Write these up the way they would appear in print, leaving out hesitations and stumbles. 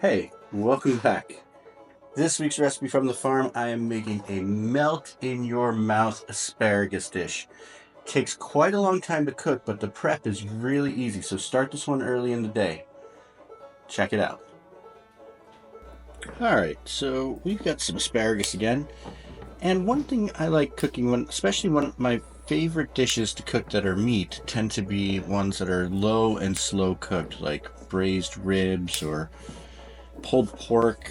Hey, welcome back. This week's recipe from the farm, I am making a melt-in-your-mouth asparagus dish. Takes quite a long time to cook, but the prep is really easy, so start this one early in the day. Check it out. Alright, so we've got some asparagus again. And one thing I like cooking, especially one of my favorite dishes to cook that are meat, tend to be ones that are low and slow cooked, like braised ribs or pulled pork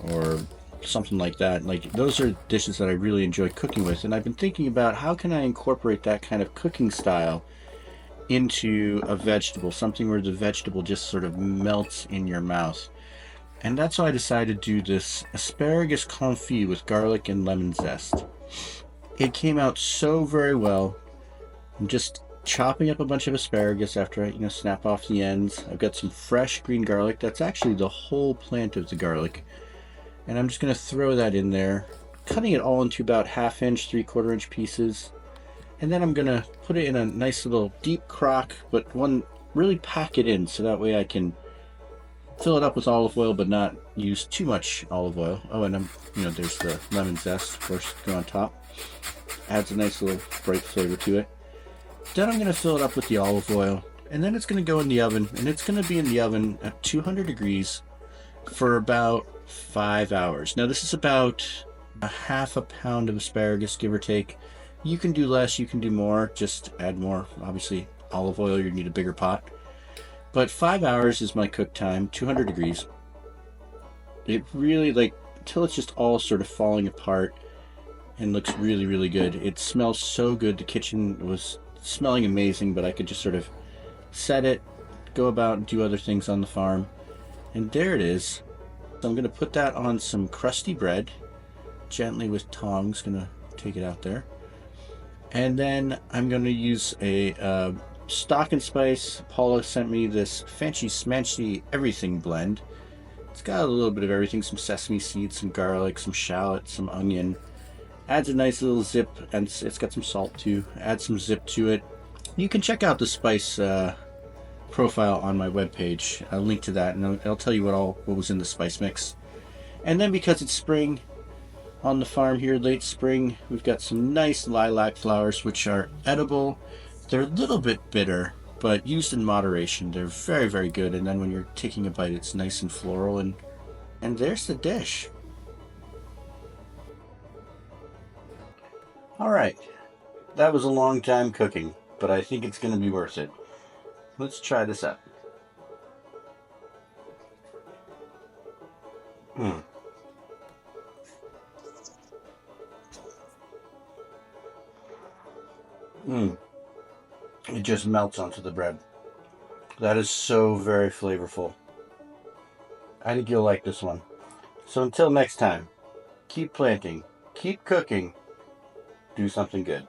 or something like that. Like, those are dishes that I really enjoy cooking with, and I've been thinking about how can I incorporate that kind of cooking style into a vegetable, something where the vegetable just sort of melts in your mouth. And that's why I decided to do this asparagus confit with garlic and lemon zest. It came out so very well. I'm just chopping up a bunch of asparagus after I snap off the ends. I've got some fresh green garlic. That's actually the whole plant of the garlic. And I'm just going to throw that in there, cutting it all into about 1/2 inch, 3/4 inch pieces. And then I'm going to put it in a nice little deep crock, but one really pack it in so that way I can fill it up with olive oil but not use too much olive oil. Oh, and there's the lemon zest, of course, go on top. Adds a nice little bright flavor to it. Then I'm going to fill it up with the olive oil, and then it's going to go in the oven, and it's going to be in the oven at 200 degrees for about 5 hours. Now this is about a 1/2 pound of asparagus, give or take. You can do less, you can do more, just add more. Obviously olive oil, you need a bigger pot. But 5 hours is my cook time, 200 degrees. It really, until it's just all sort of falling apart and looks really, really good. It smells so good. The kitchen was smelling amazing, but I could just sort of set it, go about and do other things on the farm. And there it is. So I'm going to put that on some crusty bread, gently with tongs, going to take it out there. And then I'm going to use a stock and spice. Paula sent me this fancy smanchy everything blend. It's got a little bit of everything, some sesame seeds, some garlic, some shallot, some onion. Adds a nice little zip, and it's got some salt too. Add some zip to it. You can check out the spice profile on my webpage. I'll link to that, and I'll tell you what was in the spice mix. And then, because it's spring on the farm here, late spring, we've got some nice lilac flowers which are edible. They're a little bit bitter, but used in moderation, they're very, very good. And then when you're taking a bite, it's nice and floral, and there's the dish. Alright, that was a long time cooking, but I think it's going to be worth it. Let's try this out. It just melts onto the bread. That is so very flavorful. I think you'll like this one. So until next time, keep planting, keep cooking, do something good.